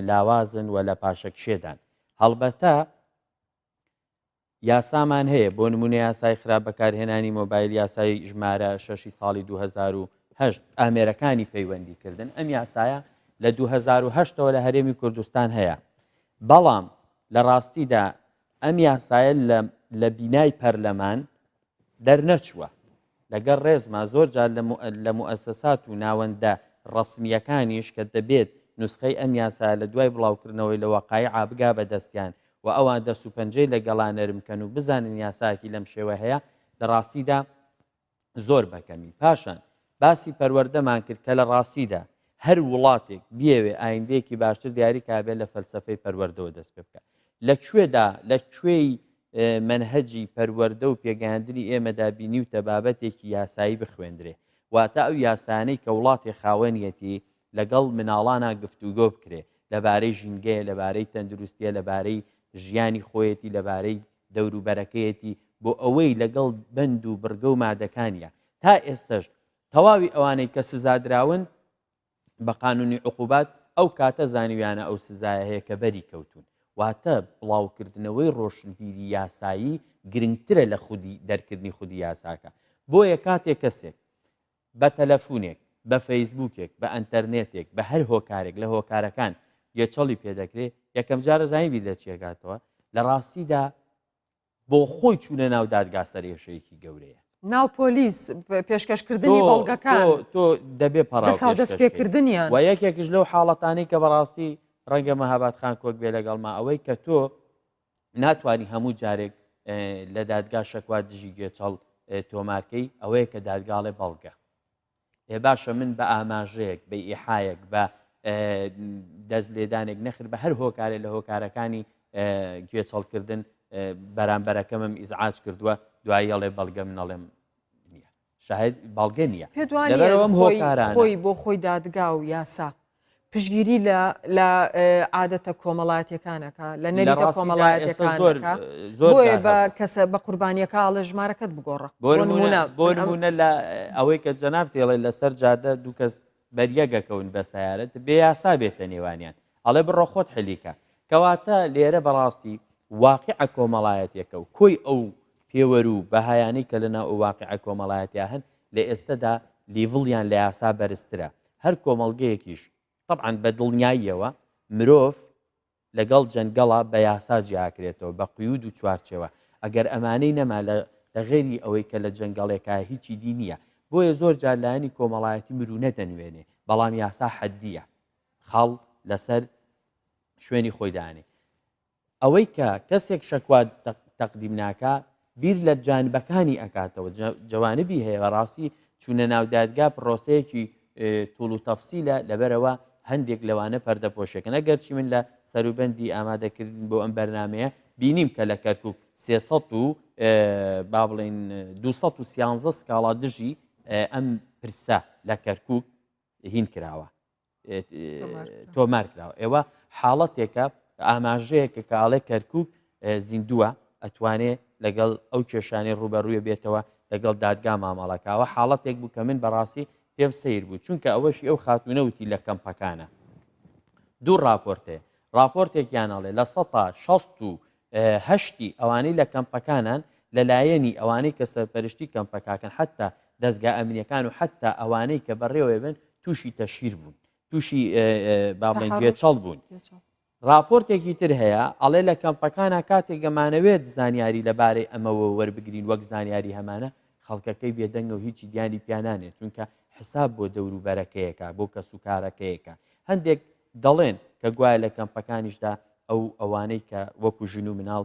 لاوازن و لە پاشەکشێدان هەڵبەتە یاسامان هەیە بۆ نمونە یاسای خراپ بەکارهێنانی مۆبایل یاسای ژمارە 6 ساڵی 2008 ئامێرەکانی پەیوەندیکردن ئەم یاسایە لە 2008ەوە لە هەرێمی کوردستان هەیە بەڵام لە ڕاستیدا ئەم یاسایە لە بینای پەرلەمان دەرنەچووە لەگەڵ ڕێزما زۆر جار لە موئەسسات و ناوەندە ڕسمیەکانیش کە دەبێت نسخەی ئەم یاسایە لە دوای بڵاوکردنەوەی لە وەقایع بگا بەدەستیان و ئەوان دەست و پەنجەی لە گەڵانەرمکەن و بزانن یاساکی لەم شێوە هەیە لە ڕاستیدا زۆر بەکەمی پاشان باسی پەروەردەمان کرد کە لە ڕاستیدا هەر وڵاتێک بیەوێ ئایندەیەکی باشتر دیاری کابێت لە فەلسەفەی پەروەردەوە دەست پێ بکە لەکوێدا لە کوێی منهەجی پەروەردە و پێگەاندنی ئێمەدا بینیوتە بابەتێکی یاسایی بخوێندرێ واتە ئەو یاسانەی کە وڵاتی خاوەنیەتی لەگەڵ مناڵانە گفتوگۆ بکرێ لەبارەی ژینگەیە لەبارەی تەندروستیە لەبارەی ژیانی خۆیەتی لەبارەی دەوروبەرەکەیەتی بۆ ئەوەی لەگەڵ بند و بڕگە و مادەکانیە تا ئێستش تەواوی ئەوانەی کە سزادراون بە قانونی عقوبات ئەو کاتە زانیویانە ئەو سزایە هەیە کە بەری کەوتون واتە بڵاوکردنەوەی ڕۆشنبیری یاسایی گرنگترە لە خودی دەرکردنی خودی یاساکە بۆیە کاتێک کەسێک بە تەلەفونێک بە فەیسبووکێک بە ئەنتەرنێتێک بە هەر هۆکارێک لە هۆکارەکان یەچەڵی پێدەکرێت یەکەم جارە زانیبی لە چیەکاتەوە لە ڕاستیدا بۆ خۆی چوونە ناو دادگا سەرێشەیەکی گەورەیە ناو پۆلیس پێشکەشکردنی بەڵگەکان تۆ دەبێ دەست پێکردنیان و یەکێکش لەو حاڵەتانەی کە بەڕاستی ڕەنگە مەهاباد خان کۆک بێ لەگەڵما ئەوەی کە تۆ ناتوانانی هەموو جارێک لە دادگا شەکوا دژی گوێچەڵ تۆمارکەی ئەوەیە کە دادگاڵێ بەڵگە ێ باشە من بە ئاماژەیەک بە ئیحایەک بە دەست لێدانێک نەخر بە هەر هۆکارێک لە هۆکارەکانی گوێچەڵکردن بەرامبەرەکەمم ئیزعاج کردووە دوایی ئەڵێ بەڵگە منەڵێم نییە شاهد بەڵگە نییە پێدوانێت خۆی بۆ خۆی دادگا و یاسا پشگیری لە عادەتە کۆمەڵایەتەکانەکە لە نەریتە کۆمەڵایەتەکانەکە بۆیە بە کەسە بە قوربانیەکە ئاڵە ژمارەکەت بگۆڕە بۆ نمونە لە ئەوەی کە جەناب تێڵێ لەسەر جادە دوو کەس بەریەگەکەون بە سیارەت بێ یاسا بێتە نێوانیان ئەڵێ بڕۆ خۆت حلیکە کەواتە لێرە بەڕاستی واقعە کۆمەڵایەتێکە و کۆی ئەو پێوەرو بەهایانی کە لەناو ئەو واقعە کۆمەڵایەتیا هەن لە ئێستادا لیڤڵیان لە یاسا بەرزترە هەر کۆمەڵگەیەکیش طبعاً بە دڵنیاییەوە مرۆڤ لەگەڵ جەنگەڵا بە یاسا جیاکرێتەوە بە قیود و چوارچەوە ئەگەر ئەمانەی نەما لە غێری ئەوەی کە لە جەنگەڵێکە هیچی دی نییە بۆیە زۆر جارلایانی کۆمەڵایەتی مرونە دەنوێنێ بەڵام یاسا حەدیە خاڵ لەسەر شوێنی خۆیدانێ ئەوەی کە کەسێک شەکوا تەقدیم ناکە بیر لە جانبەکانی ئەکاتەوە جوانبی هەیە بەڕاستی چوونە ناو دادگا پرۆسەیەکی توڵ و تەفسیلە لەبەرەوە هەندێک لەوانە پەردەپۆشەکە ئەگەرچی من لە سەروبەندی ئامادەکردن بۆ ئەم بەرنمەیە بینیم کە لە کەرکووک 300 و با بڵێن 213 سکاڵا دژی ئەم پرسە لە کەرکووک هین کراوە تۆمار کراوە ئێوە حاڵەتێکە ئاماژەیەکە کاڵێ کەرکووک زیندووە ئەتوانێت لەگەڵ ئەو کێشانەی ڕوبەڕوویە بێتەوە لەگەڵ دادگا مامەڵەکەوە حاڵەتێک بوو کە من بەڕاستی پێم سیر بوو چونکە ئەوەشی ئەو خاتونەوتی لە کەمپەکانە دوو راپۆرتێ راپۆرتێکیانەڵێ لە 1960 ئەوانەی لە کەمپەکانان لەلایەنی ئەوانەی کە سەرپەرشتی کەمپەکەکەن حتا دەستگا ئەمنیەکان و حتا ئەوانەی کە بەڕێوە بن تووشی تەشیر بوون تووشی بابڵێن گوێچەڵ بوون راپۆرتێکی تر هەیە ئەڵێ لە کەمپەکانە کاتێک گەمانەوێت زانیاری لەبارەی ئەمەوە وەربگرین وەک زانیاری هەمانە خەڵکەکەی بێدەنگە و هیچی دیانی پیانانێت چونکە حساب بۆ دەوروبەرەکەیەکە بۆ کەسوکارەکەیەکە هەندێک دەڵێن کە گوایە لە کەمپەکانیشدا ئەوانەی کە وەکو ژن و مناڵ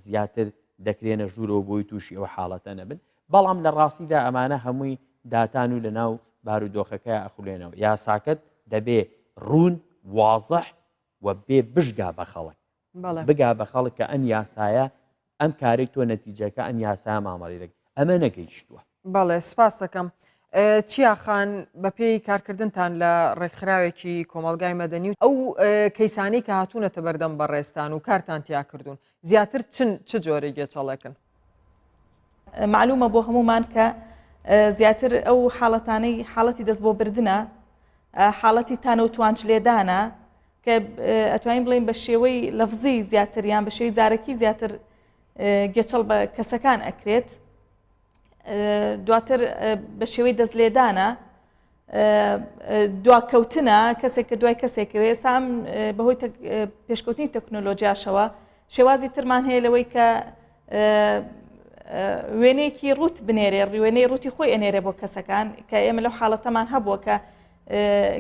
زیاتر دەکرێنە ژوورەوە بۆی تووشی ئەو حاڵەتە نەبن بەڵام لە ڕاستیدا ئەمانە هەمووی داتان و لەناو بارودۆخەکە ئەخولێنەوە یاساکەت دەبێ ڕوون وازەح و بێ بژگا بە خەڵک بگا بە خەڵک کە ئەم یاسایە ئەم کاری تۆ نەتیجەکە ئەم یاسا مامەڵی دەکە ئەمە نەگەیشتووە بەڵێ سپاس دەکەم. چیاخان بە پێی کارکردنتان لە ڕێکخراوێکی کۆمەلگای مەدەنی و ئەو کەیسانی کە هاتوونەتە بەردەم بەڕێستان و کارتان تیا کردوون زیاتر چ جۆرە گێچەڵەکن؟ معلومە بۆ هەمومان کە زیاتر ئەو حاڵەتانەی حاڵەتی دەست بۆ بردنە حاڵەتی تانە و توانج لێدانە کە ئەتوانین بڵین بە شێوەی لەفزی زیاتر یان بە شێوەی زارەکی زیاتر گێچەڵ بە کەسەکان ئەکرێت دواتر بە شێوەی دەست لێدانە دواکەوتنە کەسێک کە دوای کەسێکەوە ئێستا ئەم بەهۆی پێشکەوتنی تەکنۆلۆژیاشەوە شێوازی ترمان هەیە لەوەی کە وێنەیەکی ڕوت بنێرێ ڕوێنەی ڕوتی خۆی ئەنێرێ بۆ کەسەکان کە ئێمە لەو حاڵەتەمان هەبووە کە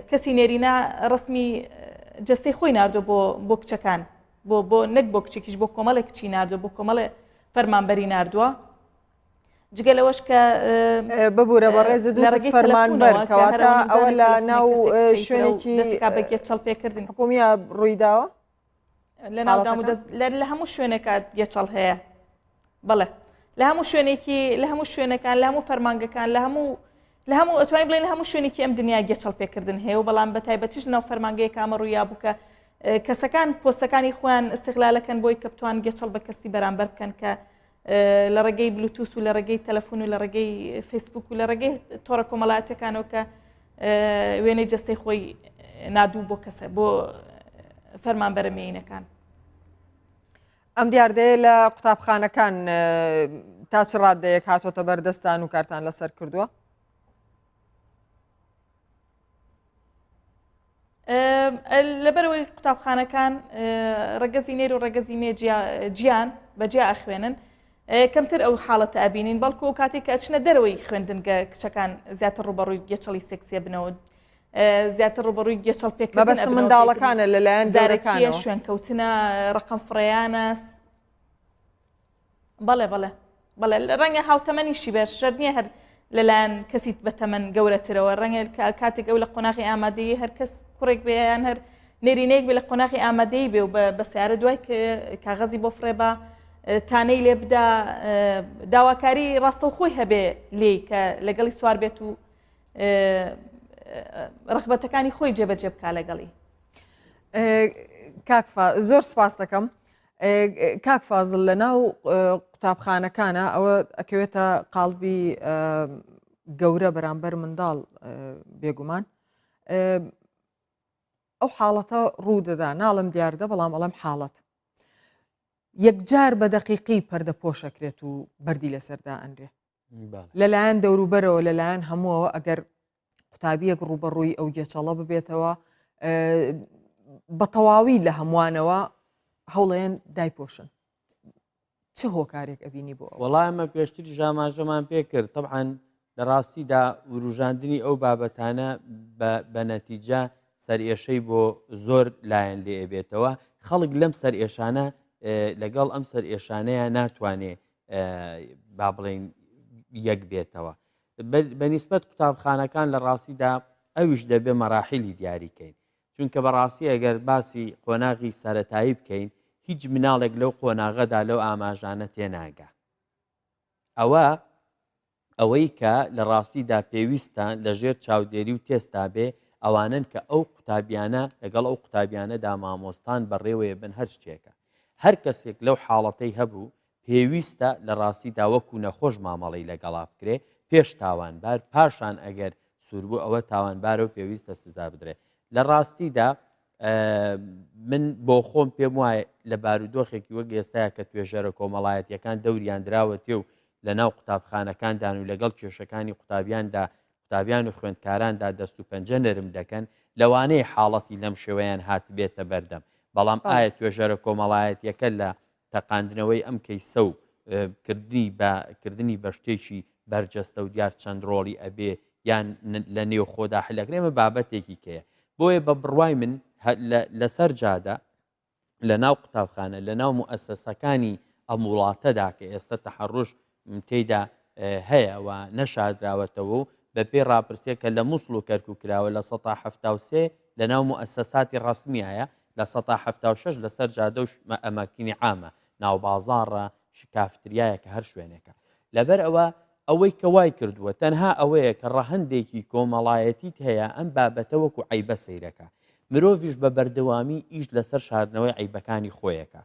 کەسی نێرینا ڕسمی جستەی خۆی ناردۆ بۆ کچەکان بۆ نەک بۆ کچێکیش بۆ کۆمەڵێک کچی ناردۆ بۆ کۆمەڵێ فەرمانبەری ناردووە جگە لەوەش کە ببوورە بە ڕێز دوو فەرمانبەر کەواتە ئەوە لە ناو شوێنێکی بە گێچەڵ پێکردن حکومیە ڕوویداوە لە ناودام لە هەموو شوێنێکات گێچەڵ هەیە بەڵێ لە هەموو شوێنێکی لە هەموو شوێنەکان لە هەموو فەرمانگەکان لە هەموو ئەتوانین بڵێن هەموو شوێنێکی ئەم دنیا گێچەڵ پێکردن هەیە و بەڵام بە تایبەتیش ناو فەرمانگەیە کامە ڕوویا بووکە کەسەکان پۆستەکانی خۆیان استیغلالەکەن بۆی کە بتوان گێچەڵ بە کەسی بەرامبەر بکەن کە لە ڕێگەی بلوتوس و لە ڕێگەی تەلەفۆن و لە ڕێگەی فیسبوک و لە ڕێگەی تۆڕە کۆمەڵایەتەکانەوە کە وێنەی جەستەی خۆی نادوو بۆ کەسە بۆ فەرمانبەرە مێینەکان. ئەم دیاردەیە لە قوتابخانەکان تا چ ڕادەیەک هاتۆتە بەردەستان و کارتان لەسەر کردووە؟ لەبەرەوەی قوتابخانەکان ڕەگەزی نێر و ڕەگەزی مێ گیان بەجیا ئەخوێنن کەمتر ئەو حاڵەتە ئەبینین بەڵکو و کاتێک کە ئەچنە دەرەوەی خوێندنگە کچەکان زیاتر ڕوبەڕووی گێچەڵی سێکسیە بنەوە زیاتر ڕوبەڕووی گێچەڵ پێکردن مەبەستە منداڵەکانە لەلایەن زارەکیە شوێنکەوتنە ڕقم فڕێیانە بەڵێ ڕەنگە هاوتەمەنیشی بێت شەر نییە هەر لەلایەن کەسیت بە تەمەن گەورەترەوە ڕەنگە کاتێک ئەو لە قۆناغی ئامادەیی هەر کەس کوڕێک بێیان هەر نێرینەیەک بێ لە قۆناغی ئامادەی بێ و بە سیارە دوای کاغەزی بۆ فڕێبا تانەی لێ بدا داواکاری ڕاستەوخۆی هەبێ لێ کە لەگەڵی سوار بێت و ڕغبەتەکانی خۆی جێبەجێ بکا لەگەڵی. زۆر سپاس دەکەم. کاک فازڵ لە ناو قوتابخانەکانە ئەوە ئەکەوێتە قاڵبی گەورە بەرامبەر منداڵ بێگومان ئەو حاڵەتە ڕوو دەدا ناڵم دیاردە بەڵام ئەڵم حاڵەت یەکجار بە دەقیقی پەردە پۆشەکرێت و بەردی لەسەردا ئەنرێ لەلایەن دەوروبەرەوە لەلایەن هەمووەوە ئەگەر قوتابیەک ڕوبەڕووی ئەو گێچەڵە ببێتەوە بە تەواوی لە هەمووانەوە هەوڵەیەن دایپۆشن چ هۆکارێک ئەبینی بۆ وەڵای ئەمە پێشتر ژاماژەمان پێ کرد طبعاً لە ڕاستیدا وروژاندنی ئەو بابەتانە بە نەتیجە سەرئێشەی بۆ زۆر لایەن لێ ئەبێتەوە خەڵک لەم سەرئێشانە لەگەڵ ئەم سەرئێشانەیە ناتوانێت با بڵێن یەک بێتەوە بەنیسبەت قوتابخانەکان لە ڕاستیدا ئەویش دەبێ مەراحیلی دیاریکەین چونکە بەڕاستی ئەگەر باسی قۆناغی سەرەتایی بکەین هیچ مناڵێک لەو قۆناغەدا لەو ئاماژانە تێناگا ئەوەی کە لە ڕاستیدا پێویستە لەژێر چاودێری و تێستا بێ ئەوانن کە ئەو قوتابیانە لەگەڵ ئەو قوتابیانەدا مامۆستان بەڕێوەیە بن هەر شتێکە هەر کەسێک لەو حاڵەتەی هەبوو پێویستە لە ڕاستیدا وەکو نەخۆش مامەڵی لەگەڵا بکرێ پێش تاوانبار پاشان ئەگەر سووربوو ئەوە تاوانبارە و پێویستە سزا بدرێت لە ڕاستیدا من بۆ خۆم پێم وایە لە بارودۆخێکی وەک ئێستاە کە توێژەرە کۆمەڵایەتیەکان دەوریان دراوەتێ و لە ناو قوتابخانەکاندان و لەگەڵ کێشەکانی قوتابیاندا قوتابیان و خوێندکاراندا دەست و پەنجە نەرم دەکەن لەوانەیە حاڵەتی لەم شێوەیان هات بێتە بەردەم بەڵام ئایا توێژەرە کۆمەڵایەتیەکە لە تەقاندنەوەی ئەم کەیسە و کردنی بە شتێکی بەرجەستە و دیار چەند ڕۆڵی ئەبێ یان لە نێو خۆدا حلەکرێمە بابەتێکی کەیە بۆیە بە بڕوای من لەسەر جادا لە ناو قوتابخانە لە ناو موئەسسەسەکانی ئەم وڵاتەدا کە ئێستا تەحەڕوش تێیدا هەیە و نەشادراوەتەوە و بە پێی ڕاپرسیە کە لە مووسڵ و کەرکوو کراوە لە 1970 لە ناو موئەسسەساتی ڕسمیایە لە 1976 لەسەر جادە و ئەماکینی عامە ناو بازاڕە کافتریایە کە هەر شوێنێکە لەبەر ئەوە ئەوەی کە وای کردووە تەنها ئەوەیە کە ڕەهندێکی کۆمەڵایەتیت هەیە ئەم بابەتە وەکو عیبە سەیرەکە مرۆڤیش بە بەردەوامی ئیش لەسەر شاردنەوەی عیبەکانی خۆیەکە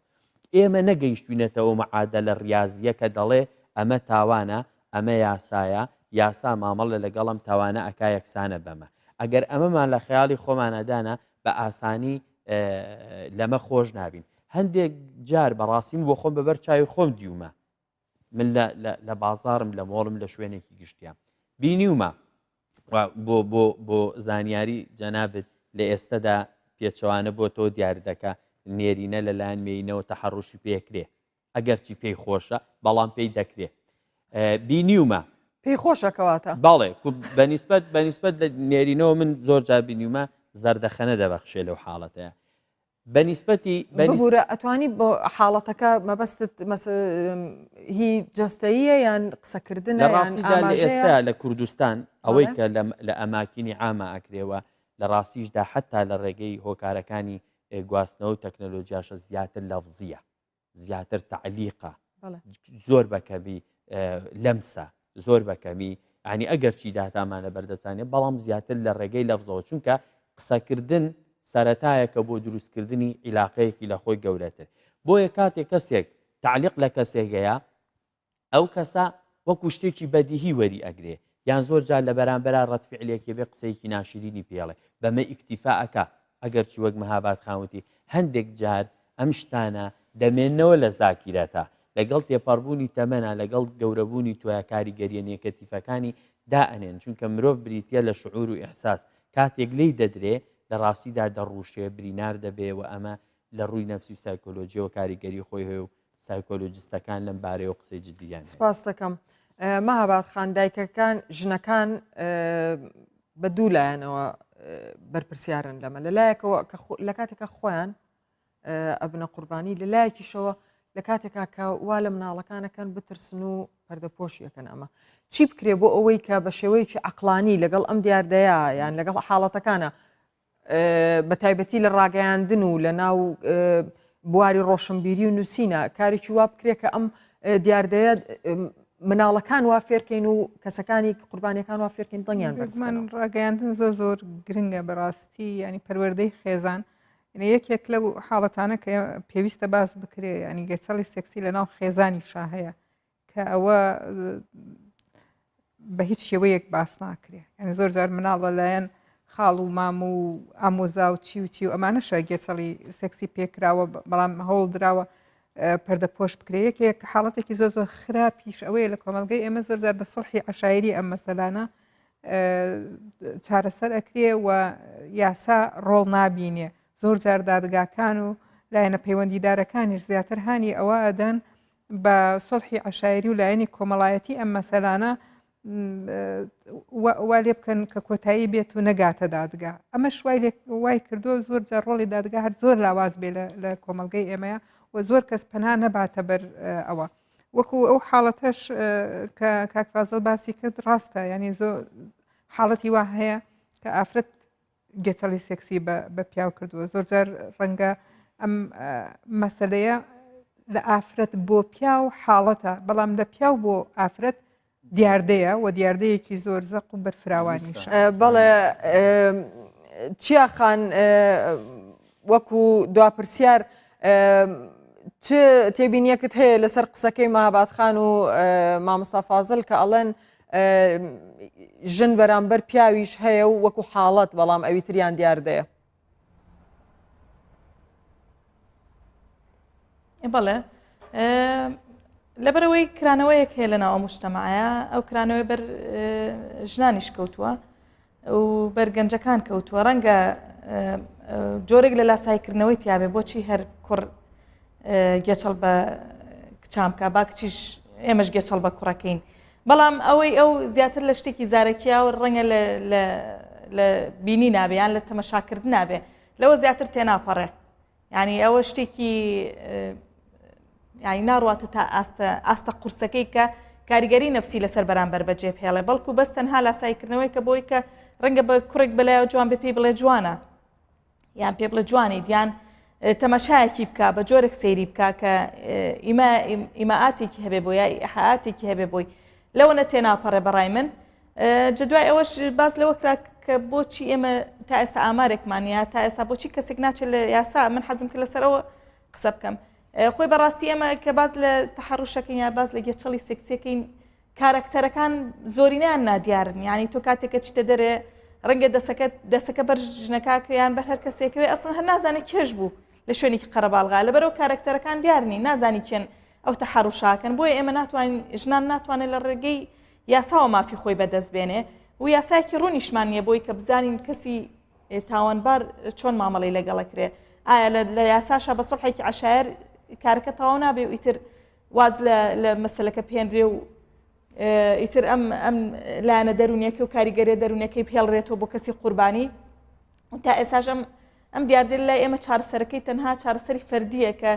ئێمە نەگەیشتوینەتەوە مەعادە لە ریاضیە کە دەڵێ ئەمە تاوانە ئەمە یاسایە یاسا مامەڵە لەگەڵم تاوانە ئەکا یەکسانە بەمە ئەگەر ئەمەمان لە خەیاڵی خۆمانەدانە بە ئاسانی لەمە خۆش نابین هەندێک جار بەڕاستیم بۆ خۆم بەبەر چاوی خۆم دیومە من لە بازارم لە مۆڵم لە شوێنێکی گشتیان بینیومە بۆ زانیاری جەنابێت لە ئێستادا پێچەوانە بۆ تۆ دیاری دەکە نێرینە لەلایەن مێینەوە تەحەڕوشی پێکرێ ئەگەرچی پێی خۆشە بەڵام پێی دەکرێ بینیومە پێی خۆشەکەواتە باڵێ بەنیسبەت لە نێرینەوە من زۆر جا بینیومە زەردەخەنە دەبەخشێ لەو حاڵەتەیە بەنیسبەتی ببوورە ئەتوانی بۆ حاڵەتەکە مەبەستت هی جەستەییە یان قسەکردنە لە ڕاستیدا لە ئێستا لە کوردستان ئەوەی کە لە ئەماکینی عامە ئەکرێوە لە ڕاستیشدا حتا لە ڕێگەی هۆکارەکانی گواستنەوە و تەکنەلۆجیاشە زیاتر لەفزیە زیاتر تعلیقە زۆر بەکەمی لەمسە زۆر بەکەمی ینی ئەگەر چی داتامانە بەردەستانێ بەڵام زیاتر لە ڕێگەی لەفزەوە چونکە قسەکردن سەرەتایەکە بۆ دروستکردنی عیلاقەیەکی لە خۆی گەورەتر بۆیە کاتێک کەسێک تعلیق لە کەسێکەیە ئەو کەسە وەکو شتێکی بەدیهی وەری ئەگرێ یان زۆر جار لە بەرامبەر ڕەتفعلێکی بێ قسەیەکی ناشرینی پێڵێ بەمە ئیکتیفاءەکە ئەگەر چی وەک مەهاباد خاوەتی هەندێک جار ئەم شتانە دەمێنەوە لە زاکیرەتە لەگەڵ تێپەڕبوونی تەمەنە لەگەڵ گەورەبوونی تۆیە کاریگەریە نێکەتیفەکانی دائەنێن چونکە مرۆڤ بریتە لە شعور و ئیحساس کاتێک لی دەدرێ لە ڕاستیدا دەڕوشێ برینار دەبێ و ئەمە لە ڕووی نەفسی و سایکۆلۆژیەوە کاریگەری خۆی هەیە و سایکۆلۆجیستەکان لەم بارەیەوە قسەی جددیان سپاس دەکەم مەهاباد خان دایکەکان ژنەکان بە دوو لایەنەوە بەرپرسیارن لەمە لەلایەکەوە لە کاتێکە خۆیان ئەبنە قوربانی لە لایەکیشەوە لە کاتێکا کە وا لە مناڵەکانەکەن بترسن و پەردەپۆشیەکەن ئەمە چی بکرێ بۆ ئەوەی کە بە شێوەیەکی عەقلانی لەگەڵ ئەم دیاردەیە یان لەگەڵ حاڵەتەکانە بە تایبەتی لە ڕاگەیاندن و لە ناو بواری ڕۆشنبیری و نووسینە کارێکی وا بکرێت کە ئەم دیاردەیە مناڵەکان وا فێرکەین و کەسەکانی قوربانیەکان وا فێرکەین دڵنیان بەرزمان ڕاگەیاندن زۆر گرنگە بەڕاستی ینی پەروەردەی خێزان یەکێک لەو حاڵەتانە کە پێویستە باس بکرێ ینی گەچەڵی سێکسی لە ناو خێزانی شاهەیە کە ئەوە بە هیچ شێوەیەک باس ناکرێ ینی زۆر جار مناڵ لەلایەن خاڵ و مام و ئامۆزا و چی و ئەمانەشە گێچەڵی سێکسی پێکراوە بەڵام هەوڵ درراوە پەردەپۆش بکرێ یەکێک حاڵەتێکی زۆر خراپیش ئەوەیە لە کۆمەلگەی ئێمە زۆر جار بە سڵحی عەشایری ئەم مەسەلانە چارەسەر ئەکرێ و یاسا ڕۆڵ نابینێ زۆر جار دادگاکان و لایەنە پەیوەندیدارەکانیش زیاتر هانی ئەوە ئەدەن بە سڵحی عەشایری و لایەنی کۆمەڵایەتی ئەم مەسەلانە وا لێ بکەن کە کۆتایی بێت و نەگاتە دادگا ئەمە وای کردو زۆر جار ڕۆڵی دادگا هەر زۆر لاواز بێ لە کۆمەلگەی ئێمەیە و زۆر کەس پەنا نەباتە بەر ئەوە وەکو ئەو حاڵەتەش کە کاکفازڵ باسی کرد ڕاستە ینی زۆر حاڵەتی وا هەیە کە ئافرەت گێچەڵی سێکسی بە پیاو کردووە زۆر جار ڕەنگە ئەم مەسەلەیە لە ئافرەت بۆ پیا و حاڵەتە بەڵام لە پیاو بۆ ئافرەت دیاردەیە و دیاردەیەکی زۆر زەق و بەرفراوانیش بەڵێ چیاخان وەکو دواپرسیار چ تێبینیەکت هەیە لەسەر قسەکەی مەهاباد خان و مامۆستا فازڵ کە ئەڵێن ژن بەرامبەر پیاویش هەیە و وەکو حاڵەت بەڵام ئەوی تریان دیاردەیە بەڵێ لەبەرەوەی کرانەوەیەک هەیە لەناو مشتەماعە ئەو کرانەوەی بەر ژنانیش کەوتووە و بەرگەنجەکان کەوتووە ڕەنگە جۆرێک لە لاسایکردنەوەی تیاابێ بۆچی هەر کوڕ گێچەڵ بە کچامکە با کچیش ئێمەش گێچەڵ بە کوڕەکەین بەڵام ئەوەی ئەو زیاتر لە شتێکی زارەکییا و ڕەنگە لە بینی نابێیان لە تەمەشاکردن نابێ لەوە زیاتر تێناپەڕێ ینی ئەوە شتێکی یانی ناڕاتە تا ئاستە قورسەکەی کە کاریگەری نەفسی لەسەر بەرامبەر بەجێ هێڵێ بەڵکو بەس تەنها لاسایکردنەوەی کە بۆی کە ڕەنگە بە کوڕێک بەلایەوە جوان بە پێی بڵێ جوانە یان پێ بڵێ جوانی دیان تەماشایەکی بکە بە جۆرێک سەیری بکە کە ئیماعاتێکی هەبێ بۆ یا ئیحاعاتێکی هەبێ بۆی لەوەنە تێناپەڕێ بەڕای من جدوای ئەوەش باز لەوە کرا کە بۆچی ئێمە تا ئێستا ئامارێکمانە تا ئێستا بۆچی کەسێک ناچێت لە یاسا من حەزم کرد لەسەرەوە قسە بکەم خۆی بەڕاستی ئێمە کە باز لە تەحڕوشەکەین یا باز لە گێچەڵی سێکسیەکەین کارکتەرەکان زۆرینیان نادیارن یعنی تۆ کاتێکە چتە دەرێ ڕەنگە دەسەکە بەرژنەکەیان بەر هەر کەسێکەوەی ئەسڵ هەر نازانێت کێش بوو لە شوێنێکی قەرەباڵغا لەبەرەوە کارکتەرەکان دیارنی نازانی کێن ئەو تەحڕوشاکەن بۆیە ئێمە ناتوانین ژنان ناتوانێت لە ڕێگەی یاساوە مافی خۆی بەدەست بێنێ و یاسایەکی ڕوونیشمان نییە بۆی کە بزانین کەسی تاوانبار چۆن مامەڵی لەگەڵەکرێ ئایا لە یاساشە بە سڵحێکی عشایر کارەکە تەواو نابێ و ئیتر واز لە مەسلەکە پێنرێ و ئیتر ئەم لایەنە دەرونیەکە و کاریگەریە دەرونیەکەی پێڵڕێتەوە بۆ کەسی قوربانی تا ئێساش ئەم دیاردێت لای ئێمە چارەسەرەکەی تەنها چارەسەری فەردیە کە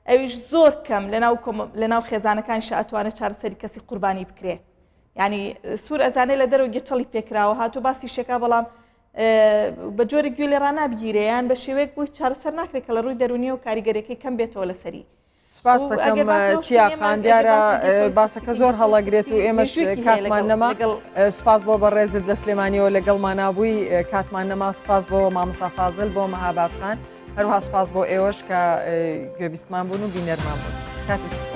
ئەویش زۆر کەم لەناو خێزانەکان شاتوانە چارەسەری کەسی قوربانی بکرێ ینی سوور ئەزانەی لە دەرەوە گەچەڵی پێکراوە هاتوو باسی شێکا بەڵام بە جۆرە گوێ لێ ڕنابگیرەیان بە شێوەیەک بووی چارەسەر ناکرێت کە لە ڕووی دەرونیە و کاریگەرێکی کەم بێتەوە لەسەری سپاس دەکەم چیاخان دیارە باسەکە زۆر هەڵەگرێت و ئێمەش کاتمان نەما سپاس بۆ بە ڕێزت لە سلێمانیەوە لەگەڵمان نابووی کاتمان نەما سپاس بۆ مامۆستا فازڵ بۆ مەهاباد خان هەروها سپاس بۆ ئێوەش کە گوێبیستمان بوون و بینەرمان بوون کاتێک